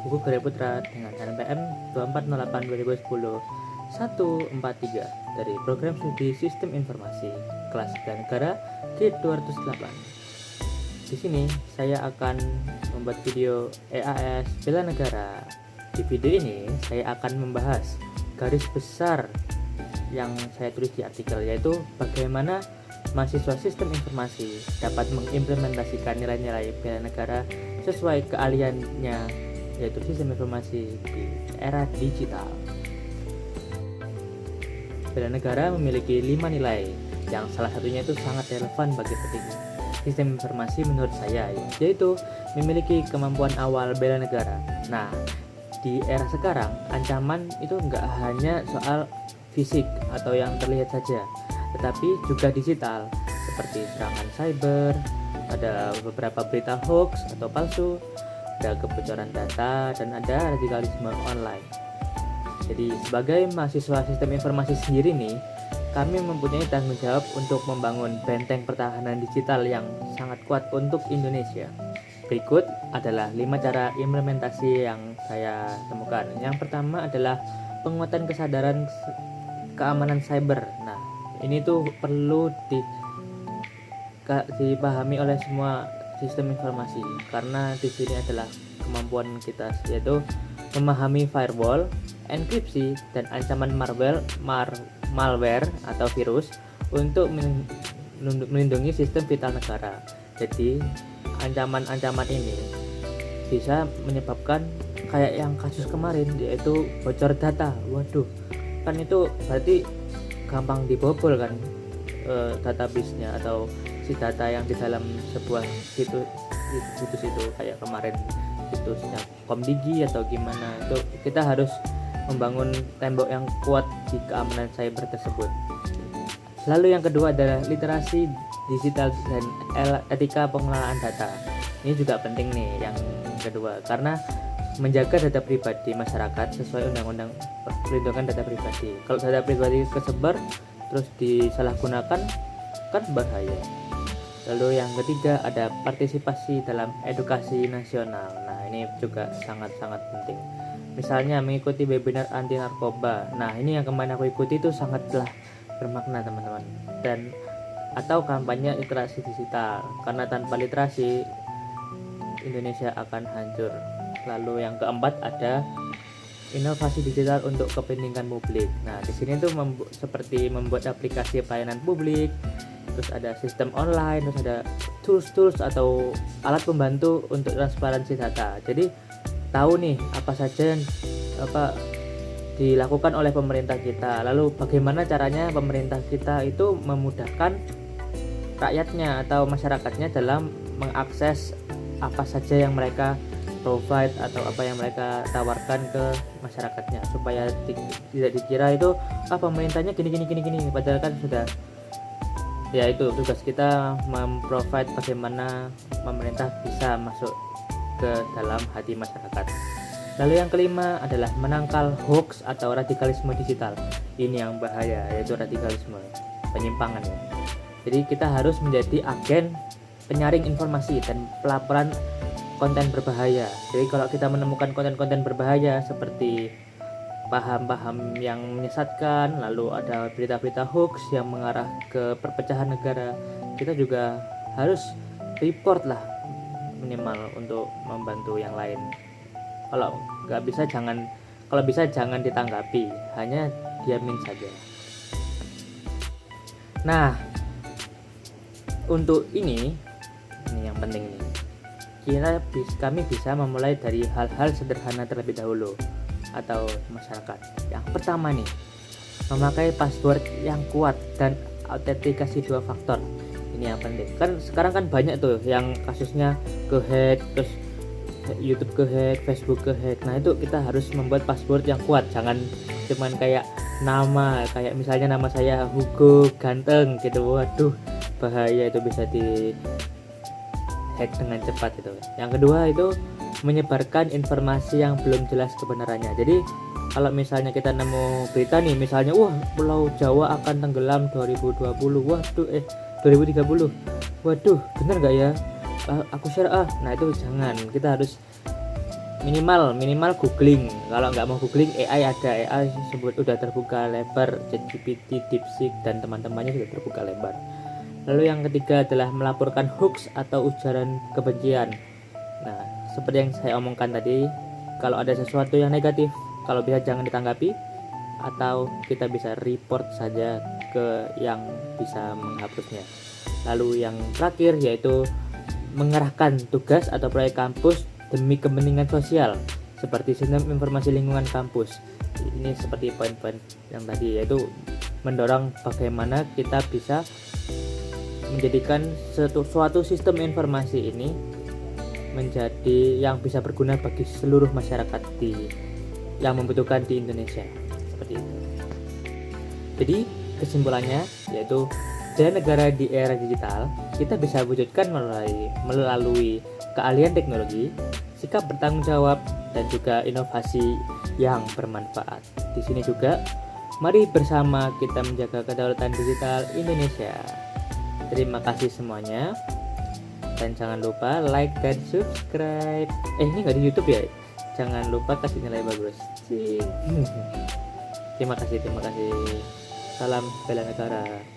Hugo Gere Putra dengan NPM 2408 2010 143 dari Program Studi Sistem Informasi Kelas Bela Negara G208. Di sini saya akan membuat video EAS Bela Negara. Di video ini saya akan membahas garis besar yang saya tulis di artikel, yaitu bagaimana mahasiswa sistem informasi dapat mengimplementasikan nilai-nilai bela negara sesuai keahliannya, yaitu sistem informasi di era digital. Bela negara memiliki 5 nilai yang salah satunya itu sangat relevan bagi sistem informasi menurut saya, yaitu memiliki kemampuan awal bela negara. Nah, di era sekarang ancaman itu enggak hanya soal fisik atau yang terlihat saja, tetapi juga digital, seperti serangan cyber, ada beberapa berita hoax atau palsu, ada kebocoran data, dan ada radikalisme online. Jadi sebagai mahasiswa sistem informasi sendiri nih, kami mempunyai tanggung jawab untuk membangun benteng pertahanan digital yang sangat kuat untuk Indonesia. Berikut adalah 5 cara implementasi yang saya temukan. Yang pertama adalah penguatan kesadaran keamanan cyber. Nah, ini tuh perlu dipahami oleh semua sistem informasi, karena di sini adalah kemampuan kita, yaitu memahami firewall, enkripsi, dan ancaman malware atau virus untuk melindungi sistem vital negara. Jadi ancaman-ancaman ini bisa menyebabkan kayak yang kasus kemarin, yaitu bocor data. Waduh, kan itu berarti gampang dibobol kan database-nya atau si data yang di dalam sebuah situs itu, kayak kemarin situsnya Komdigi atau gimana. Itu kita harus membangun tembok yang kuat di keamanan cyber tersebut. Lalu yang kedua adalah literasi digital dan etika pengelolaan data. Ini juga penting nih yang kedua, karena menjaga data pribadi masyarakat sesuai undang-undang perlindungan data pribadi. Kalau data pribadi kesebar terus disalahgunakan kan bahaya. Lalu yang ketiga ada partisipasi dalam edukasi nasional. Nah, ini juga sangat-sangat penting. Misalnya mengikuti webinar anti narkoba. Nah, ini yang kemarin aku ikuti itu sangatlah bermakna, teman-teman. Dan atau kampanye literasi digital, karena tanpa literasi Indonesia akan hancur. Lalu yang keempat ada inovasi digital untuk kepentingan publik. Nah, di sini tuh seperti membuat aplikasi pelayanan publik, terus ada sistem online, terus ada tools atau alat pembantu untuk transparansi data. Jadi tahu nih apa saja yang dilakukan oleh pemerintah kita. Lalu bagaimana caranya pemerintah kita itu memudahkan rakyatnya atau masyarakatnya dalam mengakses apa saja yang mereka provide atau apa yang mereka tawarkan ke masyarakatnya, supaya tidak dikira itu pemerintahnya gini, padahal kan sudah, ya itu tugas kita memprovide bagaimana pemerintah bisa masuk ke dalam hati masyarakat. Lalu yang kelima adalah menangkal hoax atau radikalisme digital. Ini yang bahaya, yaitu radikalisme, penyimpangan ya. Jadi kita harus menjadi agen penyaring informasi dan pelaporan konten berbahaya. Jadi kalau kita menemukan konten-konten berbahaya seperti paham-paham yang menyesatkan, lalu ada berita-berita hoax yang mengarah ke perpecahan negara, kita juga harus report lah minimal untuk membantu yang lain. Kalau bisa jangan ditanggapi, hanya diamin saja. Nah, untuk ini yang penting nih, kami bisa memulai dari hal-hal sederhana terlebih dahulu atau masyarakat. Yang pertama nih, memakai password yang kuat dan autentikasi 2 faktor. Ini yang penting. Kan sekarang kan banyak tuh yang kasusnya ke-hack, terus YouTube ke-hack, Facebook ke-hack. Nah, itu kita harus membuat password yang kuat. Jangan cuman kayak nama, kayak misalnya nama saya Hugo Ganteng gitu. Waduh, bahaya, itu bisa di hack dengan cepat itu. Yang kedua itu menyebarkan informasi yang belum jelas kebenarannya. Jadi kalau misalnya kita nemu berita nih, misalnya Pulau Jawa akan tenggelam 2020, 2030, waduh bener nggak ya, aku share nah itu jangan. Kita harus minimal googling. Kalau nggak mau googling, AI ada, AI sebut udah terbuka lebar, ChatGPT, DeepSeek dan teman-temannya sudah terbuka lebar. Lalu yang ketiga adalah melaporkan hoax atau ujaran kebencian. Nah, seperti yang saya omongkan tadi, kalau ada sesuatu yang negatif, kalau bisa jangan ditanggapi, atau kita bisa report saja ke yang bisa menghapusnya. Lalu yang terakhir yaitu mengerahkan tugas atau proyek kampus demi kepentingan sosial seperti sistem informasi lingkungan kampus. Ini seperti poin-poin yang tadi, yaitu mendorong bagaimana kita bisa menjadikan suatu sistem informasi ini menjadi yang bisa berguna bagi seluruh masyarakat yang membutuhkan di Indonesia, seperti itu. Jadi kesimpulannya yaitu dan negara di era digital kita bisa wujudkan melalui keahlian teknologi, sikap bertanggung jawab, dan juga inovasi yang bermanfaat. Di sini juga mari bersama kita menjaga kedaulatan digital Indonesia. Terima kasih semuanya, dan jangan lupa like dan subscribe. Ini nggak di YouTube ya? Jangan lupa kasih nilai bagus. Terima kasih. Salam bela negara.